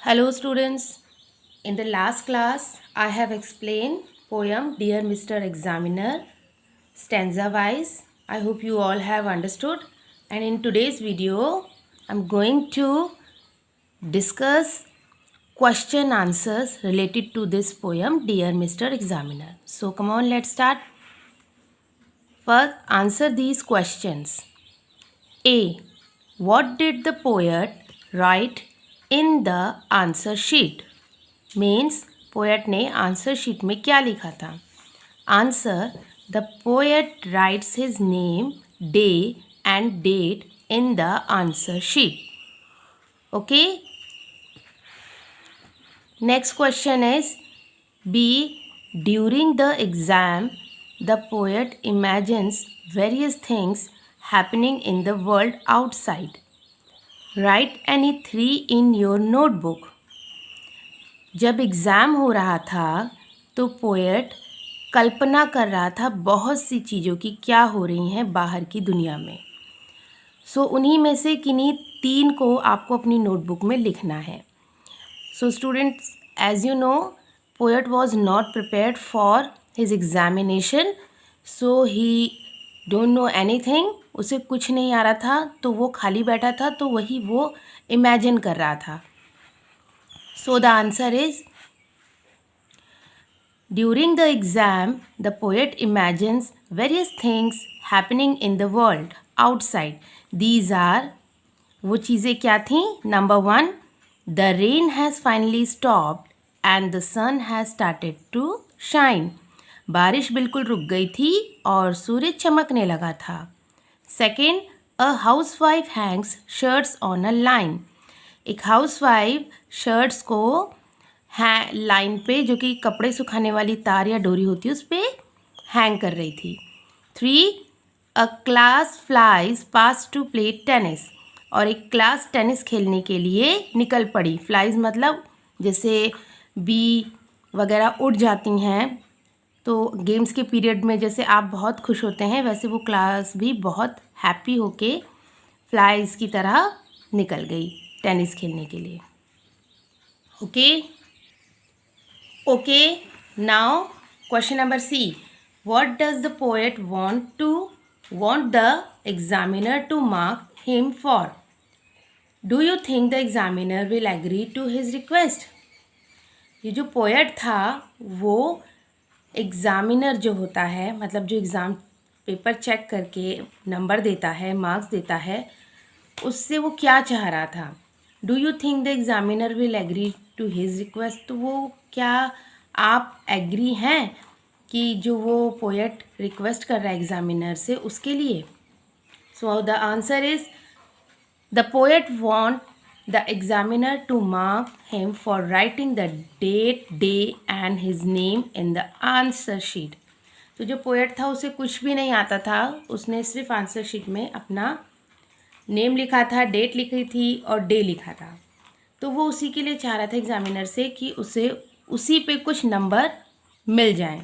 Hello students, in the last class I have explained poem Dear Mr. Examiner stanza wise. I hope you all have understood, and in today's video I'm going to discuss question answers related to this poem Dear Mr. Examiner. So come on, let's start. First, answer these questions. A. What did the poet write in the answer sheet? Means poet ने answer sheet में क्या लिखा था? Answer, the poet writes his name, day and date in the answer sheet. Okay. Next question is B. During the exam the poet imagines various things happening in the world outside. Write any 3 in your notebook. जब exam हो रहा था तो poet कल्पना कर रहा था बहुत सी चीज़ों की क्या हो रही हैं बाहर की दुनिया में. सो उन्हीं में से किन्हीं 3 को आपको अपनी नोटबुक में लिखना है. So students, as you know, poet was not prepared for his examination, so he don't know anything. उसे कुछ नहीं आ रहा था तो वो खाली बैठा था, तो वही वो इमेजिन कर रहा था. So the answer is, during the exam, the poet imagines various things happening in the world outside. These are, वो चीज़ें क्या थीं? Number 1, the rain has finally stopped and the sun has started to shine. बारिश बिल्कुल रुक गई थी और सूरज चमकने लगा था. Second, a housewife hangs shirts on a line. एक हाउसवाइफ शर्ट्स को लाइन पे, जो कि कपड़े सुखाने वाली तार या डोरी होती है, उस पर हैंग कर रही थी. 3, a class flies past to play tennis. और एक क्लास टेनिस खेलने के लिए निकल पड़ी. फ्लाइज मतलब जैसे बी वगैरह उड़ जाती हैं, तो गेम्स के पीरियड में जैसे आप बहुत खुश होते हैं, वैसे वो क्लास भी बहुत हैप्पी होके फ्लाइज की तरह निकल गई टेनिस खेलने के लिए. Okay. Now question number C. What does the poet want the examiner to mark him for? Do you think the examiner will agree to his request? ये जो पोएट था वो एग्जामिनर जो होता है, मतलब जो एग्ज़ाम पेपर चेक करके नंबर देता है, मार्क्स देता है, उससे वो क्या चाह रहा था? Do you think the examiner will agree to his request? तो वो क्या आप एग्री हैं कि जो वो पोएट रिक्वेस्ट कर रहा है एग्जामिनर से, उसके लिए? So the answer is, the poet want the examiner to mark him for writing the date, day and his name in the answer sheet. तो जो पोएट था उसे कुछ भी नहीं आता था, उसने सिर्फ आंसर शीट में अपना नेम लिखा था, डेट लिखी थी और डे लिखा था. तो वो उसी के लिए चाह रहा था एग्जामिनर से कि उसे उसी पे कुछ नंबर मिल जाएं.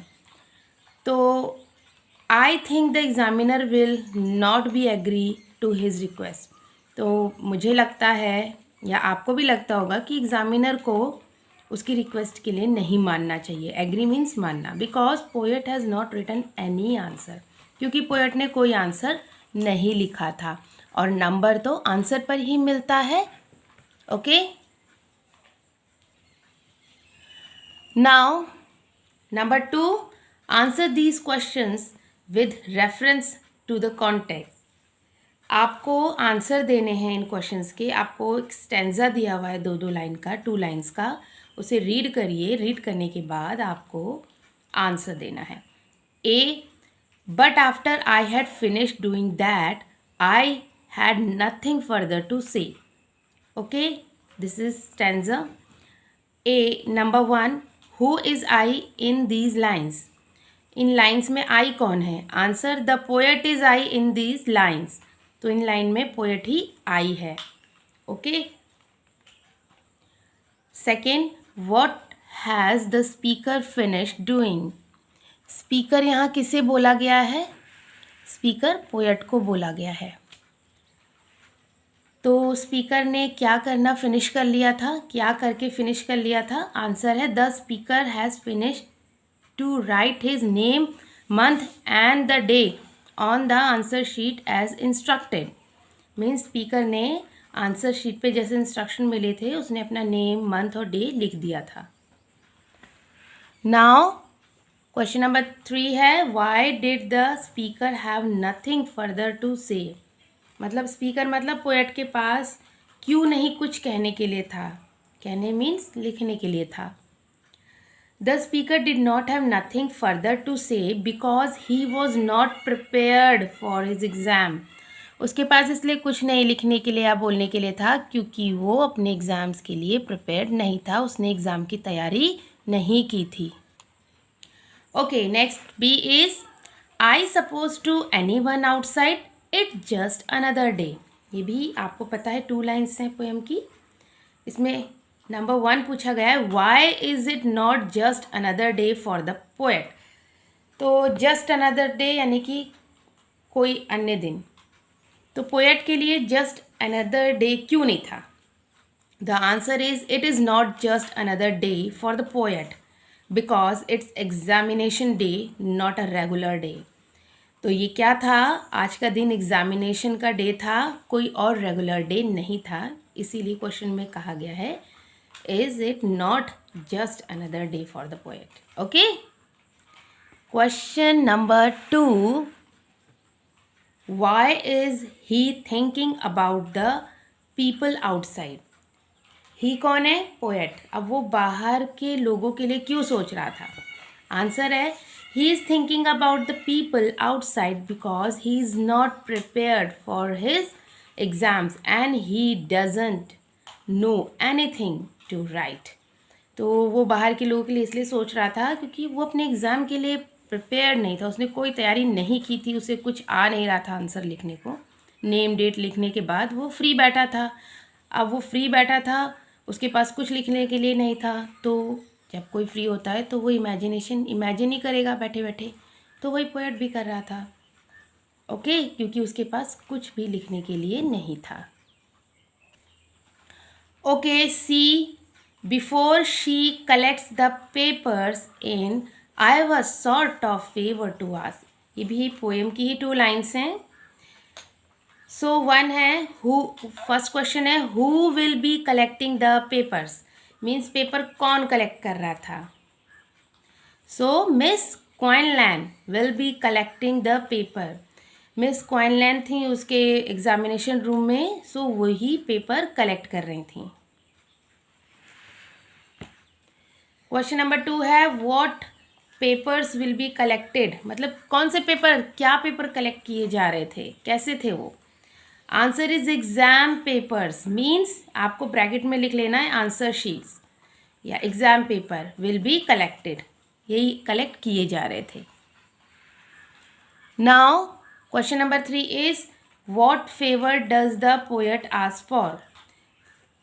तो I think the examiner will not be agree to his request. तो मुझे लगता है, या आपको भी लगता होगा, कि एग्जामिनर को उसकी रिक्वेस्ट के लिए नहीं मानना चाहिए. एग्री मीन्स मानना, because poet has not written any answer. क्योंकि पोएट ने कोई आंसर नहीं लिखा था और नंबर तो आंसर पर ही मिलता है. Okay. Now number 2, answer these questions with reference to the context. आपको आंसर देने हैं इन क्वेश्चंस के. आपको एक स्टैंजा दिया हुआ है 2-2 लाइन का, 2 लाइन्स का. उसे रीड करिए. रीड करने के बाद आपको आंसर देना है. A. But after I had finished doing that I had nothing further to say. Okay, this is stanza. A. Number 1, who is I in these lines? In lines में I कौन है? Answer, the poet is I in these lines. तो in line में poet he I है. Okay. Second, what has the speaker finished doing? Speaker यहाँ किसे बोला गया है? स्पीकर पोएट को बोला गया है. तो तो स्पीकर ने क्या करना फिनिश कर लिया था, क्या करके फिनिश कर लिया था? आंसर है the speaker has finish to write his name, month and the day on the answer sheet as instructed. Means speaker ने आंसर शीट पे जैसे इंस्ट्रक्शन मिले थे उसने अपना नेम, मंथ और डे लिख दिया था। नाउ क्वेश्चन नंबर 3 है why did the speaker have nothing further to say. मतलब स्पीकर मतलब पोएट के पास क्यों नहीं कुछ कहने के लिए था। कहने मीन्स लिखने के लिए था। The speaker did not have nothing further to say because he was not prepared for his exam. उसके पास इसलिए कुछ नहीं लिखने के लिए या बोलने के लिए था क्योंकि वो अपने एग्ज़ाम्स के लिए प्रिपेयर्ड नहीं था, उसने एग्ज़ाम की तैयारी नहीं की थी। Okay, next B is I suppose to any one outside it just another day. ये भी आपको पता है, 2 लाइन्स हैं पोएम की। इसमें नंबर 1 पूछा गया है why is it not just another day for the poet. तो जस्ट अनदर डे यानी कि कोई अन्य दिन। तो पोएट के लिए जस्ट अनदर डे क्यों नहीं था? The answer is it is not just another day for the poet because it's examination day not a regular day. तो ये क्या था? आज का दिन एग्जामिनेशन का डे था, कोई और रेगुलर डे नहीं था। इसीलिए क्वेश्चन में कहा गया है is it not just another day for the poet. Okay, question number 2 why is he thinking about the people outside. He कौन है? पोएट। अब वो बाहर के लोगों के लिए क्यों सोच रहा था? आंसर है he is thinking about the people outside because he is not prepared for his exams and he doesn't know anything to write। तो वो बाहर के लोगों के लिए इसलिए सोच रहा था क्योंकि वो अपने एग्ज़ाम के लिए प्रिपेयर नहीं था, उसने कोई तैयारी नहीं की थी, उसे कुछ आ नहीं रहा था आंसर लिखने को। नेम डेट लिखने के बाद वो फ्री बैठा था। अब वो फ्री बैठा था, उसके पास कुछ लिखने के लिए नहीं था। तो जब कोई फ्री होता है तो वो इमेजिन ही करेगा बैठे बैठे। तो वही पोएट भी कर रहा था। ओके, क्योंकि उसके पास कुछ भी लिखने के लिए नहीं था। Okay, see before she collects the papers in I was sort of favour to ask. ये भी पोएम की ही 2 लाइन्स हैं। सो 1 है फर्स्ट क्वेश्चन है who will be collecting the papers. Means paper कौन कलेक्ट कर रहा था? So miss Quinlan will be collecting the paper. Miss Quinlan थी उसके एग्जामिनेशन रूम में, सो वही पेपर कलेक्ट कर रही थी। क्वेश्चन नंबर 2 है what papers will be collected. मतलब कौन से पेपर, क्या पेपर कलेक्ट किए जा रहे थे, कैसे थे वो? Answer is exam papers. Means आपको ब्रैकेट में लिख लेना है आंसर शीट्स या exam paper will be collected, यही कलेक्ट किए जा रहे थे। Now question number 3 is what favour does the poet ask for.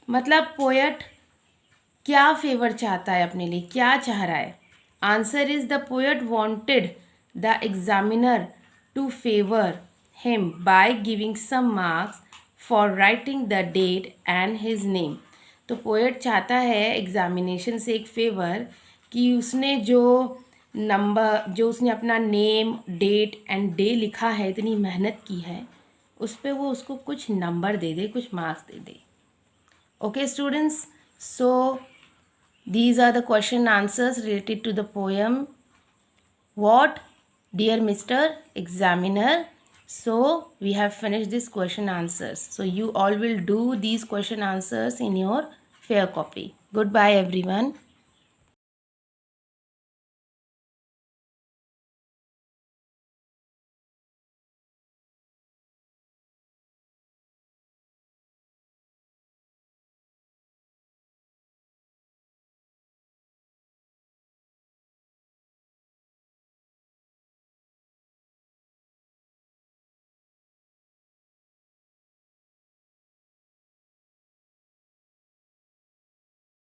मतलब पोएट क्या फेवर चाहता है अपने लिए, क्या चाह रहा है? Answer is the poet wanted the examiner to favour him by giving some marks for writing the date and his name। तो पोएट चाहता है एग्जामिनेशन से एक फेवर कि उसने जो उसने अपना नेम, डेट एंड डे लिखा है, इतनी मेहनत की है, उस पर वो उसको कुछ नंबर दे दे, कुछ मार्क्स दे दे। Okay students, so these are the question answers related to the poem what dear mister examiner. So we have finished this question answers. So you all will do these question answers in your fair copy. Goodbye everyone.